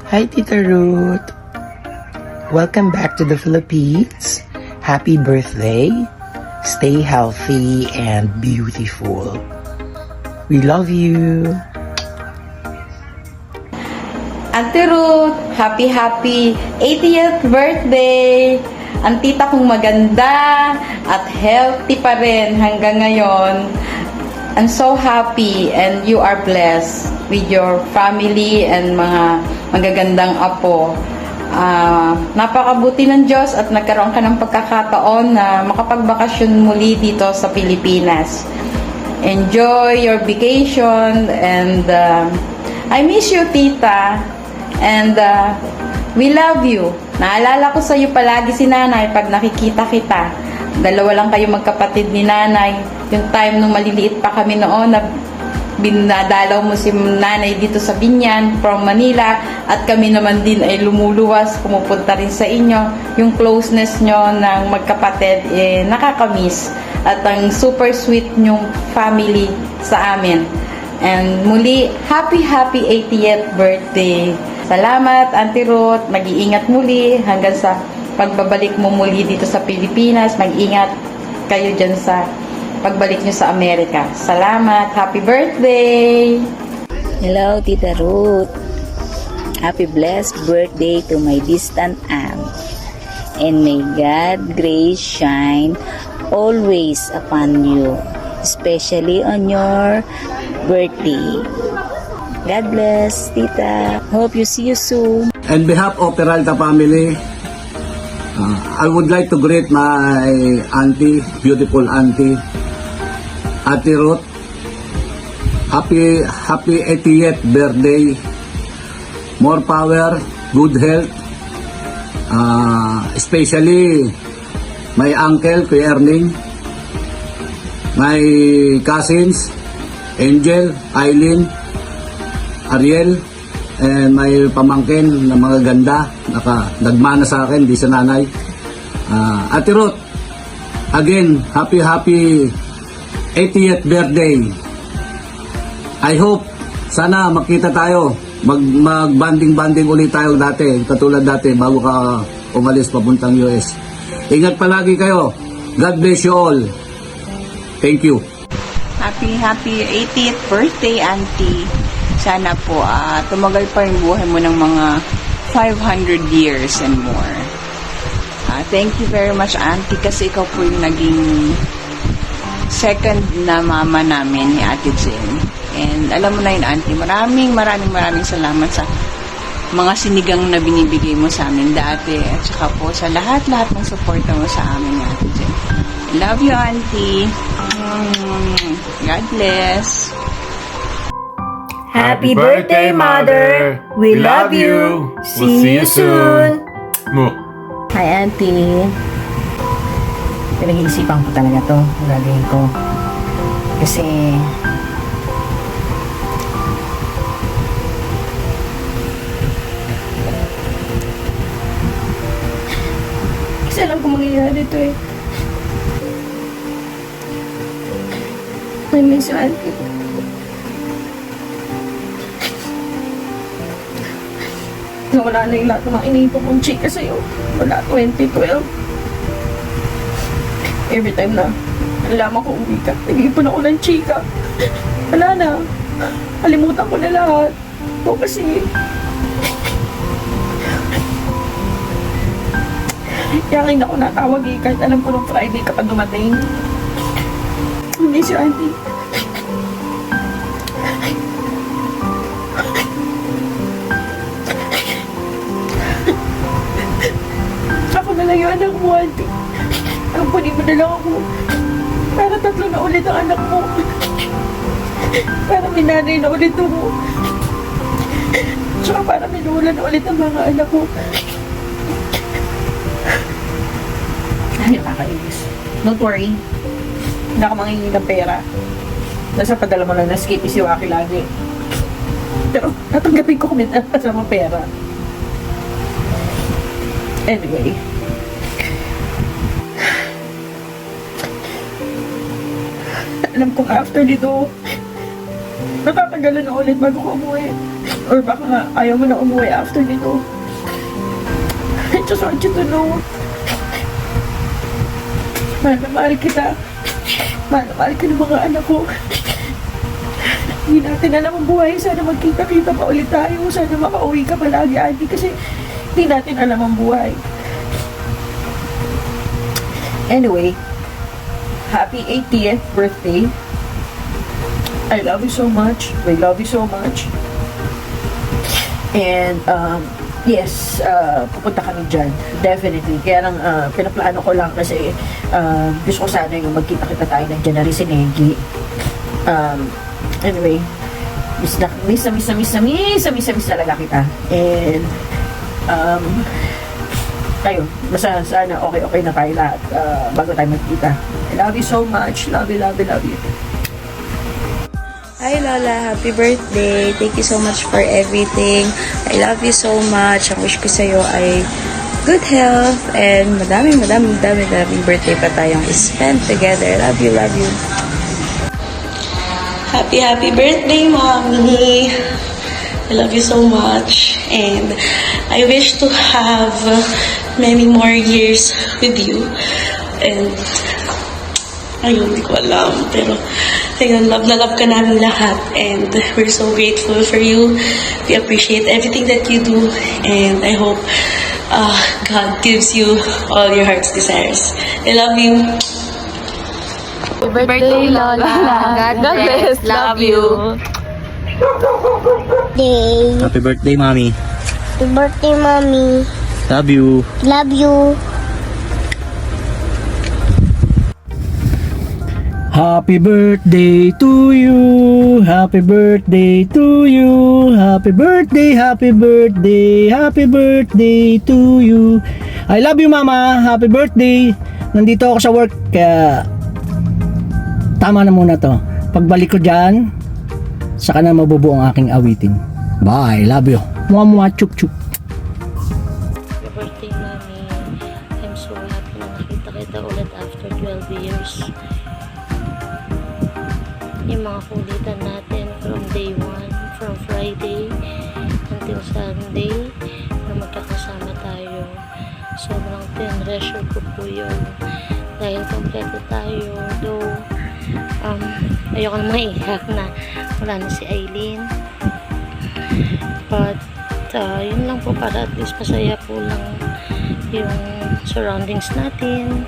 Hi, Tita Ruth. Welcome back to the Philippines. Happy birthday. Stay healthy and beautiful. We love you. Auntie Ruth, happy 80th birthday! Ang tita kong maganda at healthy pa rin hanggang ngayon. I'm so happy and you are blessed with your family and mga magagandang apo. Napakabuti ng Diyos at nagkaroon ka ng pagkakataon na makapagbakasyon muli dito sa Pilipinas. Enjoy your vacation and I miss you, tita. And we love you. Naalala ko sa iyo palagi si nanay pag nakikita kita. Dalawa lang kayo magkapatid ni nanay. Yung time nung maliliit pa kami noon na binadalaw mo si nanay dito sa Binyan from Manila at kami naman din ay lumuluwas, pumupunta rin sa inyo. Yung closeness nyo ng magkapatid nakakamiss at ang super sweet nyong family sa amin. And muli, happy 80th birthday. Salamat, Auntie Ruth. Mag-iingat muli hanggang sa pagbabalik mo muli dito sa Pilipinas. Mag-ingat kayo dyan sa pagbalik nyo sa Amerika. Salamat. Happy birthday! Hello, Tita Ruth. Happy blessed birthday to my distant aunt. And may God grace shine always upon you, especially on your birthday. God bless, Tita. Hope you see you soon. On behalf of Peralta family, I would like to greet my auntie, beautiful auntie, Ate Ruth. Happy 80th birthday. More power, good health. Especially my uncle, Kuya Erning, my cousins, Angel, Eileen, Ariel, and may pamangkin na mga ganda nagmana sa akin, di sa nanay. Ate Ruth, again, happy 80th birthday. I hope sana makita tayo, mag-banding ulit tayo dati, katulad dati bago ka umalis papuntang US. Ingat palagi kayo. God bless you all. Thank you. Happy 80th birthday, Auntie. Sana po tumagal pa yung buhay mo ng mga 500 years and more. Thank you very much, Auntie, kasi ikaw po yung naging second na mama namin ni Ate Jen. And alam mo na yun, Auntie, maraming salamat sa mga sinigang na binibigay mo sa amin dati at saka po sa lahat ng suporta mo sa amin, Ate Jen. Love you, Auntie. God bless. Happy birthday, Mother! We love you! We'll see you soon! Mo. Hi, Auntie! Pinag-iisipan ko talaga to. Gagawin ko. Kasi alam ko mangyayari ito eh. I miss you, Auntie. Wala na yung lahat ng mga iniipon kong chika sa'yo. Wala, 2012. Every time na nalaman ko uwi ka, nag-iipon ako ng chika. Wala na. Kalimutan ko na lahat. O kasi kaya ngayon ako natawag eh, kahit alam ko nung Friday ka pa dumating. Hindi si Auntie. Ako na lang yung anak mo, Auntie. Ampunin mo na lang ako. Para 3 na ulit ang anak mo. Para may nanay na ulit ako. Tsaka para may lula na ulit ang mga anak ko. Ay, nakakainis. Don't worry. Hindi ako mangingi ng pera. Nasa padala mo lang na skip si Waki lagi. Pero natanggapin ko kung may kasama pera. Anyway. Alam kong after nito, natatagalan na ulit bago ko umuwi. Or baka nga ayaw mo na umuwi after nito. I just want you to know. Mahal na mahal kita. Mahal na mahal ka ng mga anak ko. Hindi natin alam ang buhay. Sana magkita-kita pa ulit tayo. Sana makauwi ka palagi, Ate. Kasi hindi natin alam ang buhay. Anyway, happy 80th birthday. I love you so much. We love you so much. And, yes, pupunta kami dyan. Definitely. Kaya lang, pinaplano ko lang kasi gusto ko sana yung magkita-kita tayo ng January si Negi. Anyway, miss talaga kita. And, ayun, basta sana okay na tayo lahat bago tayo magkita. I love you so much. Love you. Hi Lola, happy birthday. Thank you so much for everything. I love you so much. Ang wish ko sa'yo ay good health and madaming birthday pa tayong spend together. Love you. Happy birthday, Mommy. I love you so much and I wish to have many more years with you. And ayun, hindi ko alam. Pero, ayun, love na love ka namin lahat. And we're so grateful for you. We appreciate everything that you do. And I hope God gives you all your heart's desires. I love you. Birthday, Lola. God bless. Love you. Happy birthday, Mommy. Happy birthday, Mommy. Love you. Love you. Happy birthday to you. Happy birthday to you. Happy birthday to you. I love you, Mama. Happy birthday. Nandito ako sa work kaya tama na muna to. Pagbalik ko dyan, saka na mabubuo ang aking awitin. Bye. Love you. Mwah, chuk chuk. Happy birthday, Mami. I'm so happy na nakita kita ulit after 12 years. Yung mga kulitan natin from day 1, from Friday until Sunday na magkakasama tayo. Sobrang treasure ko po yun. Dahil kompleto tayo. Though, ayoko na maiyak na wala na si Aileen. But, yun lang po para at least masaya po lang yung surroundings natin,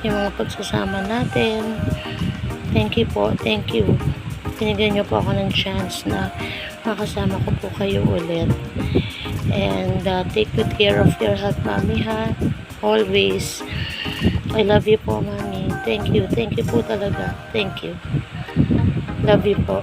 yung mga pagsasama natin. Thank you po, thank you. Binigyan niyo po ako ng chance na makasama ko po kayo ulit. And take good care of your health, Mami, ha? Always. I love you po, Mami. Thank you po talaga. Thank you. Love you po.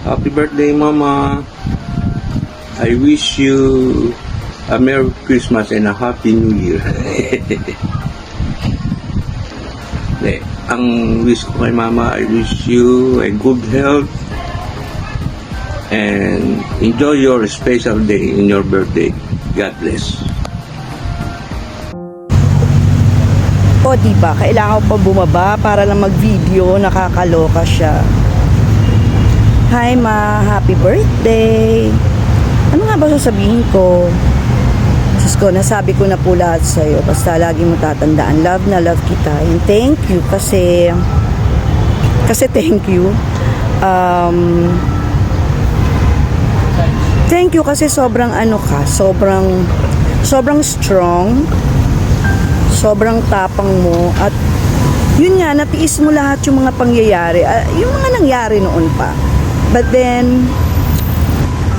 Happy birthday, Mama. I wish you a Merry Christmas and a Happy New Year. Ang wish ko kay Mama, I wish you a good health and enjoy your special day in your birthday. God bless. O diba, kailangan ko pa bumaba para lang mag-video, nakakaloka siya. Hi Ma, happy birthday! Ano nga ba sasabihin ko? Diyos ko, nasabi ko na po lahat sa'yo. Basta lagi mo tatandaan, love na love kita. And thank you kasi thank you. Thank you kasi sobrang sobrang strong, sobrang tapang mo, at yun nga, natiis mo lahat yung mga pangyayari, yung mga nangyari noon pa. But then,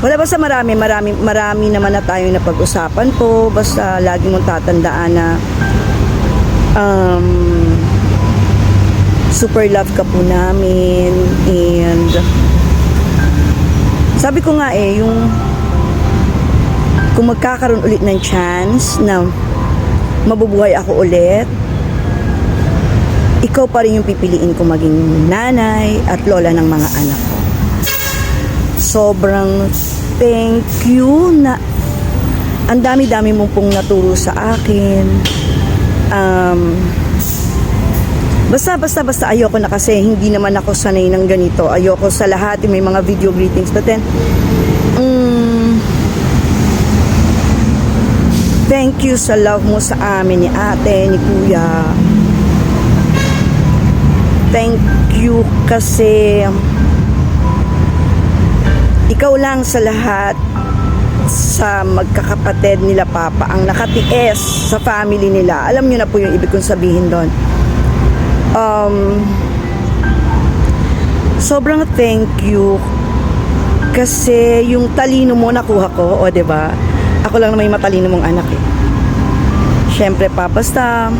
wala, basta marami naman na tayong napag-usapan po. Basta lagi mong tatandaan na super love ka po namin. And sabi ko nga yung kung magkakaroon ulit ng chance na mabubuhay ako ulit, ikaw pa rin yung pipiliin ko maging nanay at lola ng mga anak ko. Sobrang thank you na ang dami-dami mo pong naturo sa akin. Basta ayoko na kasi hindi naman ako sanay ng ganito. Ayoko sa lahat yung may mga video greetings. But then, thank you sa love mo sa amin ni ate, ni kuya. Thank you kasi ikaw lang sa lahat sa magkakapatid nila Papa ang nakatiis sa family nila. Alam niyo na po yung ibig kong sabihin doon. Sobrang thank you kasi yung talino mo nakuha ko, o diba? Ako lang na may matalino mong anak eh. Syempre pa, basta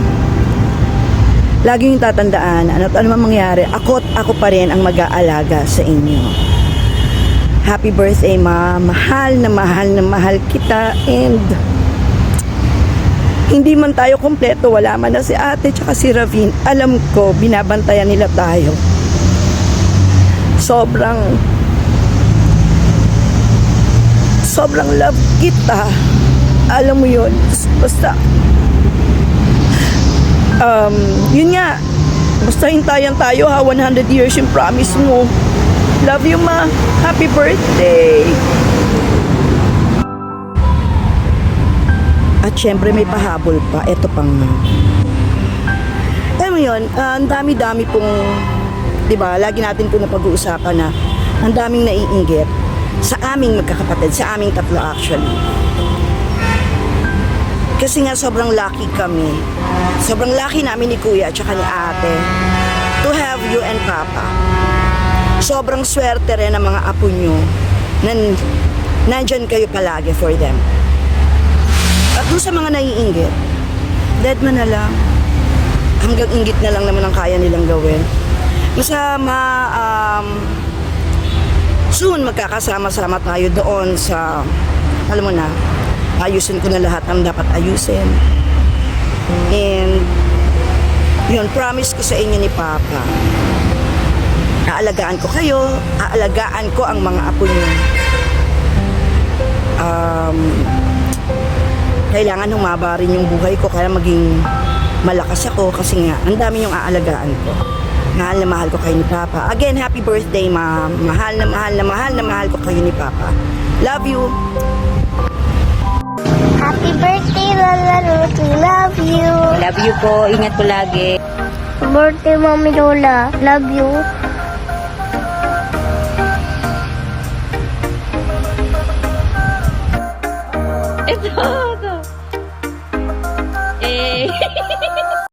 laging tatandaan, ano man mangyari, ako pa rin ang mag-aalaga sa inyo. Happy birthday, Ma. Mahal na mahal kita, and hindi man tayo kompleto, wala man na si ate tsaka si Ravin. Alam ko, binabantayan nila tayo. Sobrang love kita. Alam mo yun. Basta yun nga, basta hintayan tayo ha, 100 years yung promise mo. Love you, Ma. Happy birthday. At syempre may pahabol pa. Ito pang alam mo yun, ang dami-dami pong, diba, lagi natin po na pag-uusapan na ang daming naiinggit sa aming magkakapatid, sa aming tatlo actually. Kasi nga sobrang lucky kami. Sobrang lucky namin ni Kuya at saka ni Ate to have you and Papa. Sobrang swerte rin ang mga apo nyo na nandyan kayo palagi for them. At doon sa mga naiinggit, dead man na lang. Hanggang inggit na lang naman ang kaya nilang gawin. Basta soon magkakasama-sama tayo doon sa, alam mo na, ayusin ko na lahat ang dapat ayusin. And yun, promise ko sa inyo ni Papa, aalagaan ko kayo, aalagaan ko ang mga apo niyo. Kailangan humaba rin yung buhay ko, kaya maging malakas ako kasi nga ang dami yung aalagaan ko. Mahal na mahal ko kayo ni Papa. Again, happy birthday, Ma'am. Mahal na mahal ko kayo ni Papa. Love you. Happy birthday, Lola Ruth. We love you. Love you po. Ingat po lagi. Birthday, Mommy Lola. Love you.